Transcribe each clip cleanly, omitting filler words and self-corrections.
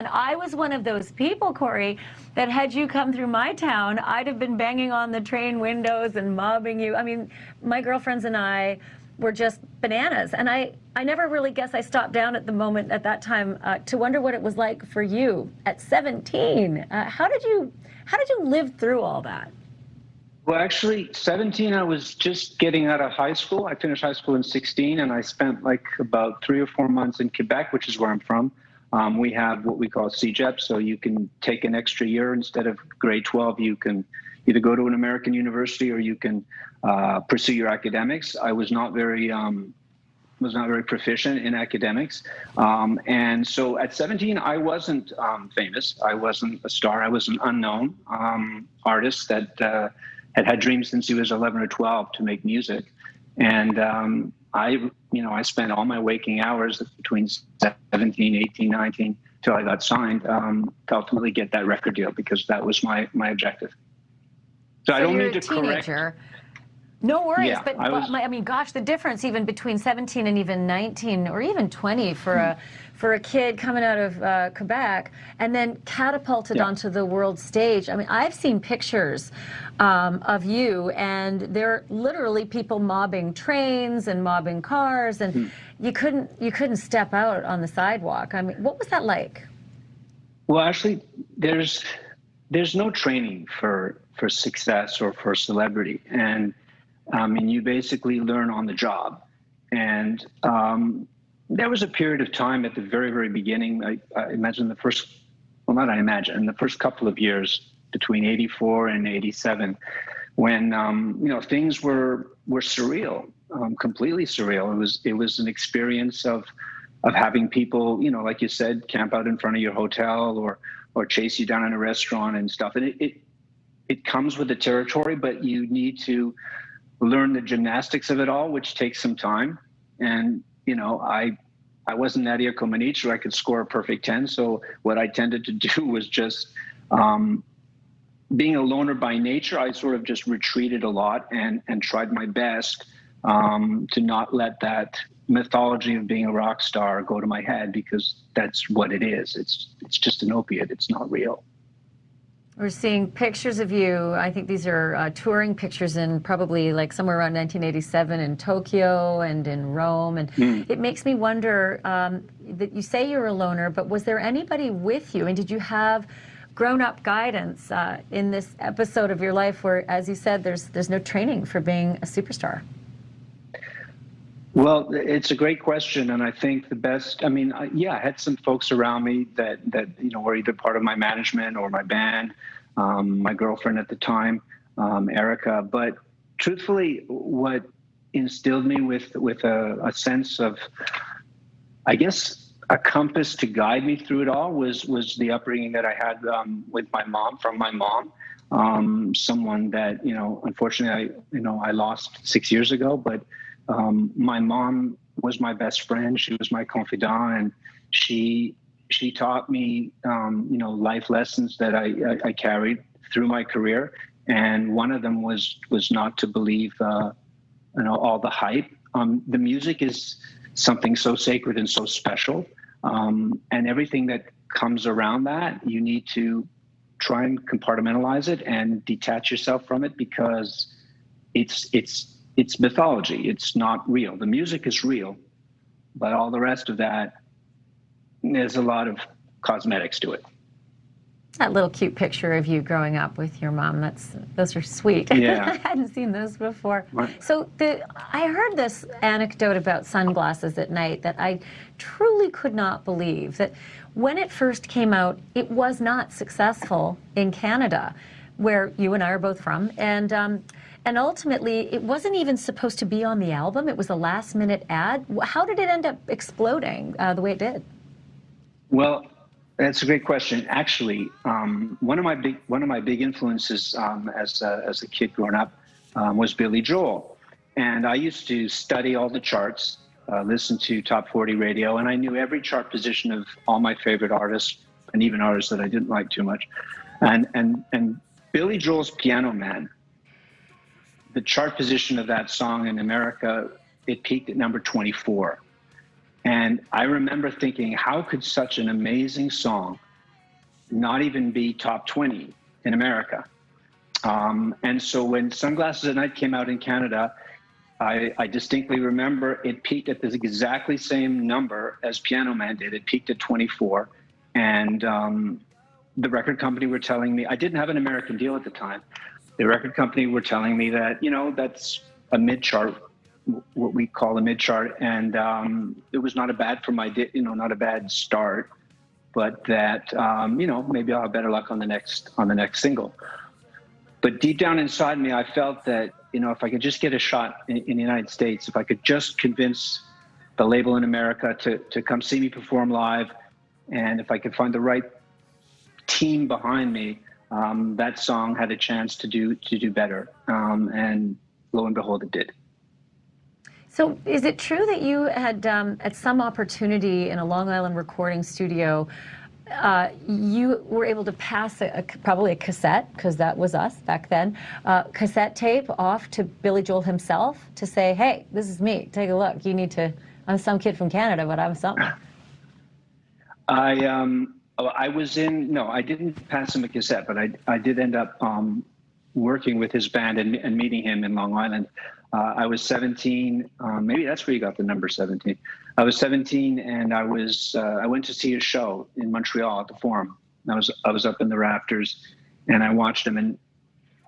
And I was one of those people, Corey, that had you come through my town, I'd have been banging on the train windows and mobbing you. I mean, my girlfriends and I were just bananas. And I never really guess I stopped down at the moment at that time to wonder what it was like for you at 17. How did you live through all that? Well, actually, 17, I was just getting out of high school. I finished high school in 16, and I spent like about 3 or 4 months in Quebec, which is where I'm from. We have what we call CEGEP, so you can take an extra year instead of grade 12. You can either go to an American university or you can pursue your academics. I was not very proficient in academics, and so at 17, I wasn't famous. I wasn't a star. I was an unknown artist that had dreams since he was 11 or 12 to make music, and I spent all my waking hours between 17, 18, 19 till I got signed to ultimately get that record deal, because that was my objective. So I don't mean to correct. No worries, Yeah, but I mean, gosh, the difference even between 17 and even 19 or even 20 for a kid coming out of Quebec and then catapulted onto the world stage. I mean, I've seen pictures of you, and they're literally people mobbing trains and mobbing cars, and you couldn't step out on the sidewalk. I mean, what was that like? Well, actually, there's no training for success or for celebrity, and you basically learn on the job. And there was a period of time at the very, very beginning. I imagine in the first couple of years between 84 and 87, when things were surreal, completely surreal. It was an experience of having people, like you said, camp out in front of your hotel or chase you down in a restaurant and stuff. And it comes with the territory, but you need to learn the gymnastics of it all, which takes some time. And, I wasn't Nadia Comaneci where I could score a perfect 10. So what I tended to do was just, being a loner by nature, I sort of just retreated a lot and tried my best to not let that mythology of being a rock star go to my head, because that's what it is. It's just an opiate. It's not real. We're seeing pictures of you. I think these are touring pictures in probably like somewhere around 1987 in Tokyo and in Rome. And it makes me wonder that you say you're a loner, but was there anybody with you? And did you have grown-up guidance in this episode of your life where, as you said, there's no training for being a superstar? Well, it's a great question, and I think the best. I mean, I had some folks around me that were either part of my management or my band, my girlfriend at the time, Erica. But truthfully, what instilled me with a sense of, I guess, a compass to guide me through it all was the upbringing that I had with my mom, from my mom, someone that unfortunately I lost 6 years ago, but. My mom was my best friend. She was my confidant, and she taught me, life lessons that I carried through my career. And one of them was not to believe, all the hype. The music is something so sacred and so special, and everything that comes around that, you need to try and compartmentalize it and detach yourself from it, because it's mythology. It's not real. The music is real, but all the rest of that, there's a lot of cosmetics to it. That little cute picture of you growing up with your mom, those are sweet. Yeah. I hadn't seen those before. Right. So I heard this anecdote about sunglasses at night that I truly could not believe, that when it first came out, it was not successful in Canada, where you and I are both from. And ultimately, it wasn't even supposed to be on the album. It was a last-minute ad. How did it end up exploding the way it did? Well, that's a great question. Actually, one of my big influences as a kid growing up was Billy Joel, and I used to study all the charts, listen to Top 40 radio, and I knew every chart position of all my favorite artists, and even artists that I didn't like too much. And Billy Joel's Piano Man, the chart position of that song in America, it peaked at number 24. And I remember thinking, how could such an amazing song not even be top 20 in America. And so when Sunglasses at Night came out in Canada, I distinctly remember it peaked at this exactly same number as Piano Man did. It peaked at 24. And the record company were telling me, I didn't have an American deal at the time. The record company were telling me that, that's a mid-chart, what we call a mid-chart. And it was not a bad for my, not a bad start, but that, maybe I'll have better luck on the next single. But deep down inside me, I felt that, if I could just get a shot in the United States, if I could just convince the label in America to come see me perform live, and if I could find the right team behind me, that song had a chance to do better. And lo and behold, it did. So is it true that you had, at some opportunity in a Long Island recording studio, you were able to pass probably a cassette, because that was us back then, cassette tape off to Billy Joel himself to say, hey, this is me, take a look, you need to, I'm some kid from Canada, but I'm something. I didn't pass him a cassette, but I did end up working with his band and meeting him in Long Island. I was 17, maybe that's where you got the number 17. I was 17, and I went to see a show in Montreal at the Forum. I was up in the rafters, and I watched him. And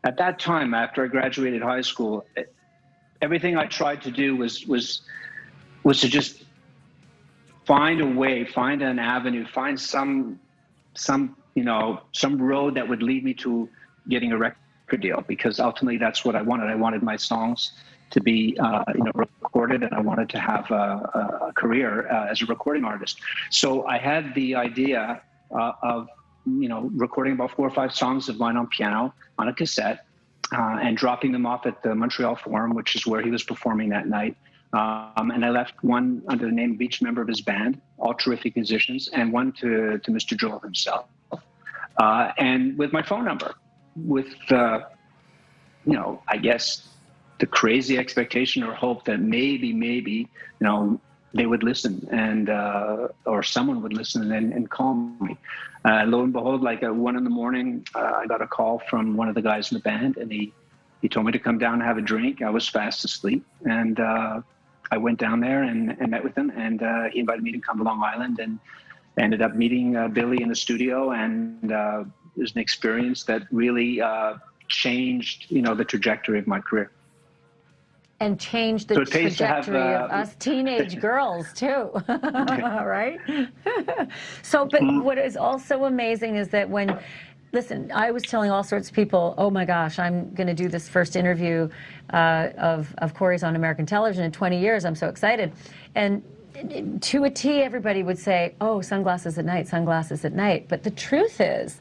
at that time, after I graduated high school, everything I tried to do was to just find a way, find an avenue, find some road that would lead me to getting a record deal, because ultimately that's what I wanted. I wanted my songs to be recorded, and I wanted to have a career as a recording artist. So I had the idea of recording about 4 or 5 songs of mine on piano on a cassette, and dropping them off at the Montreal Forum, which is where he was performing that night. And I left one under the name of each member of his band, all terrific musicians, and one to Mr. Joel himself, and with my phone number, with I guess the crazy expectation or hope that maybe they would listen, and or someone would listen and call me. Lo and behold, like at 1 a.m, I got a call from one of the guys in the band, and he told me to come down and have a drink. I was fast asleep, and I went down there and met with him, and he invited me to come to Long Island, and I ended up meeting Billy in the studio, and it was an experience that really changed the trajectory of my career. And changed the trajectory of us teenage girls too, right? So, but what is also amazing is that listen, I was telling all sorts of people, oh my gosh, I'm going to do this first interview of Corey's on American television in 20 years. I'm so excited. And to a T, everybody would say, oh, Sunglasses at Night, Sunglasses at Night. But the truth is,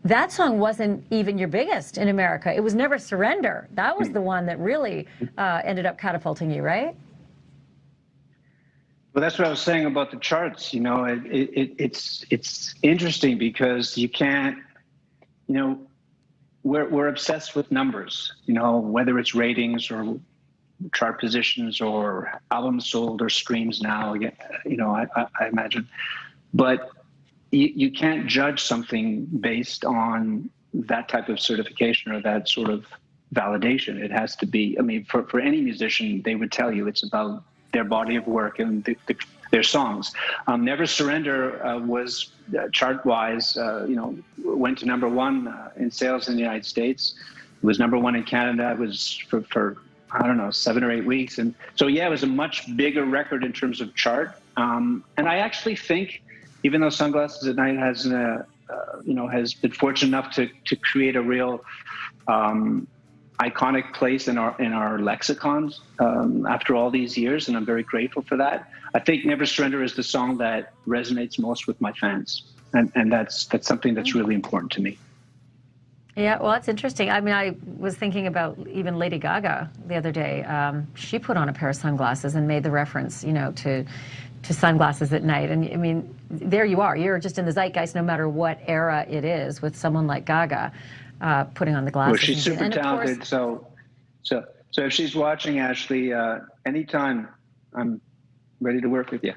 that song wasn't even your biggest in America. It was Never Surrender. That was the one that really ended up catapulting you, right? Well, that's what I was saying about the charts. It's interesting because you can't, we're obsessed with numbers, whether it's ratings or chart positions or albums sold or streams now, I imagine. But you can't judge something based on that type of certification or that sort of validation. It has to be, for any musician, they would tell you it's about their body of work and their songs. Never Surrender was chart-wise, went to #1 in sales in the United States. It was #1 in Canada. It was for I don't know, 7 or 8 weeks. And so, yeah, it was a much bigger record in terms of chart. And I actually think, even though Sunglasses at Night has been fortunate enough to create a real iconic place in our lexicons after all these years, and I'm very grateful for that. I think Never Surrender is the song that resonates most with my fans, and that's something that's really important to me. Yeah, well, that's interesting. I was thinking about even Lady Gaga the other day. She put on a pair of sunglasses and made the reference, to Sunglasses at Night. And there you are. You're just in the zeitgeist no matter what era it is, with someone like Gaga putting on the glasses. Well, she's super talented. So if she's watching, Ashley, anytime, I'm ready to work with you.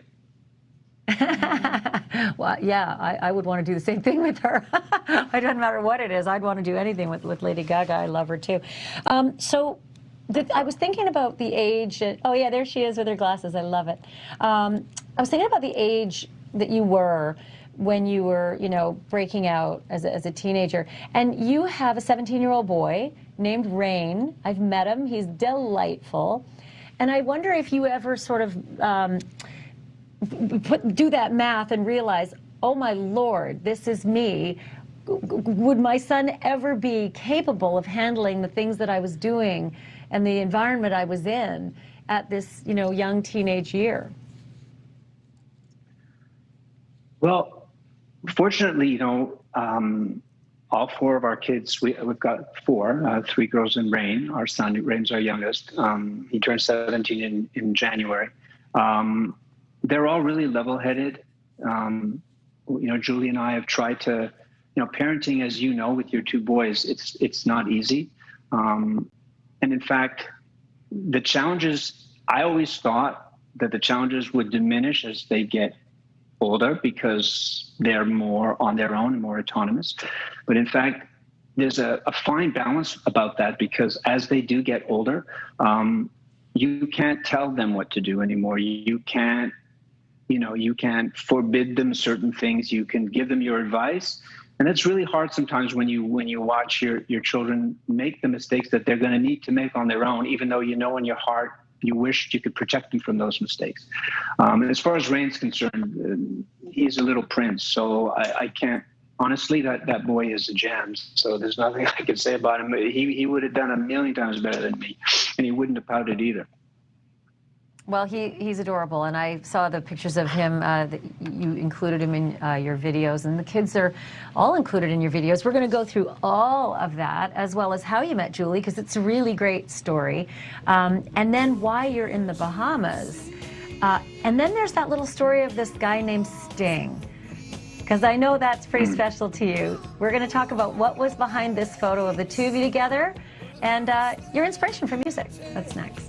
Well, yeah, I would want to do the same thing with her. It doesn't matter what it is. I'd want to do anything with Lady Gaga. I love her too. I was thinking about the age. Oh yeah, there she is with her glasses. I love it. I was thinking about the age that you were when you were, breaking out as a teenager. And you have a 17-year-old boy named Rain. I've met him. He's delightful. And I wonder if you ever sort of do that math and realize, oh my Lord, this is me. Would my son ever be capable of handling the things that I was doing and the environment I was in at this, young teenage year? Well, fortunately, all four of our kids, we've got four, three girls and Rain. Our son, Rain's our youngest. He turned 17 in January. They're all really level-headed. Julie and I have tried to, parenting, as you know, with your two boys, it's not easy. And in fact, the challenges, I always thought that the challenges would diminish as they get older because they're more on their own and more autonomous. But in fact, there's a fine balance about that, because as they do get older, you can't tell them what to do anymore. You can't forbid them certain things. You can give them your advice. And it's really hard sometimes when you watch your children make the mistakes that they're going to need to make on their own, even though in your heart you wished you could protect them from those mistakes. And as far as Rain's concerned, he's a little prince. So I can't, honestly, that boy is a gem. So there's nothing I can say about him. He would have done a million times better than me, and he wouldn't have pouted either. Well, he's adorable, and I saw the pictures of him that you included him in your videos, and the kids are all included in your videos. We're going to go through all of that, as well as how you met Julie, because it's a really great story, and then why you're in the Bahamas. And then there's that little story of this guy named Sting, because I know that's pretty special to you. We're going to talk about what was behind this photo of the two of you together, and your inspiration for music. That's next.